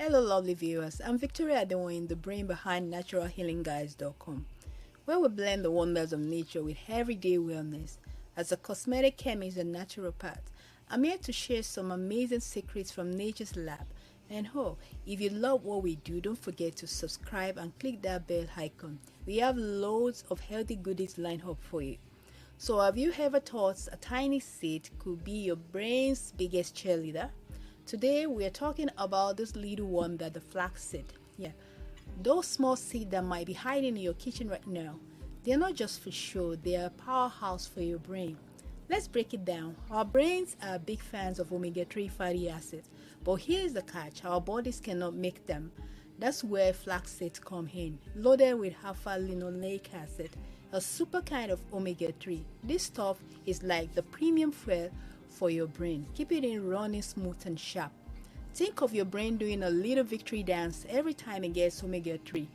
Hello, lovely viewers. I'm Victoria Adewoyin, the brain behind naturalhealingguides.com, where we blend the wonders of nature with everyday wellness. As a cosmetic chemist and naturopath, I'm here to share some amazing secrets from nature's lab. And if you love what we do, don't forget to subscribe and click that bell icon. We have loads of healthy goodies lined up for you. So, have you ever thought a tiny seed could be your brain's biggest cheerleader? Today we are talking about this little one, that the flax seed. Yeah, those small seeds that might be hiding in your kitchen right now. They're not just for show, they are a powerhouse for your brain. Let's break it down. Our brains are big fans of omega-3 fatty acids, but here's the catch: our bodies cannot make them. That's where flax seeds come in, loaded with alpha-linoleic acid, a super kind of omega-3. This stuff is like the premium fuel for your brain. Keep it in running smooth and sharp. Think of your brain doing a little victory dance every time it gets omega-3.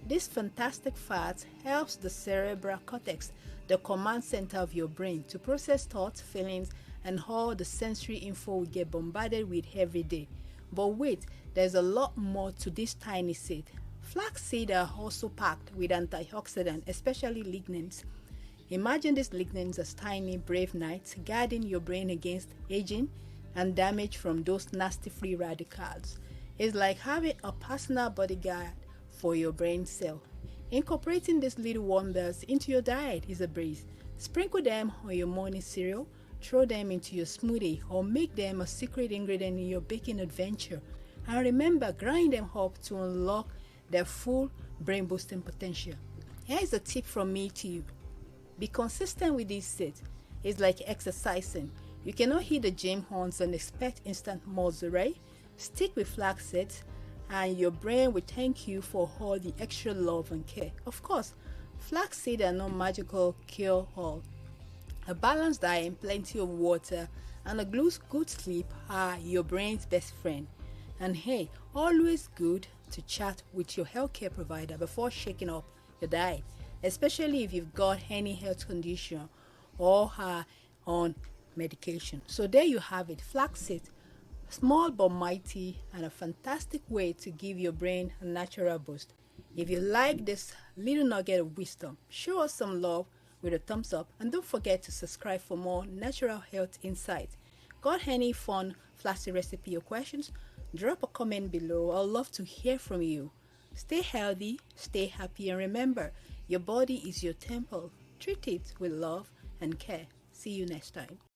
This fantastic fat helps the cerebral cortex, the command center of your brain, to process thoughts, feelings, and all the sensory info we get bombarded with every day. But wait, there's a lot more to this tiny seed. Flax seeds are also packed with antioxidants, especially lignans. Imagine these lignans as tiny, brave knights guarding your brain against aging and damage from those nasty free radicals. It's like having a personal bodyguard for your brain cell. Incorporating these little wonders into your diet is a breeze. Sprinkle them on your morning cereal, throw them into your smoothie, or make them a secret ingredient in your baking adventure. And remember, grind them up to unlock their full brain boosting potential. Here's a tip from me to you. Be consistent with these seeds. It's like exercising. You cannot hit the gym horns and expect instant muscle, right? Stick with flax seeds and your brain will thank you for all the extra love and care. Of course, flax seeds are not magical cure-all. A balanced diet, plenty of water, and a good sleep are your brain's best friend. And hey, always good to chat with your healthcare provider before shaking up your diet, especially if you've got any health condition or are on medication. So there you have it, flaxseed, small but mighty, and a fantastic way to give your brain a natural boost. If you like this little nugget of wisdom, show us some love with a thumbs up, and don't forget to subscribe for more natural health insights. Got any fun flaxseed recipe or questions? Drop a comment below. I'd love to hear from you. Stay healthy, stay happy, and remember, your body is your temple. Treat it with love and care. See you next time.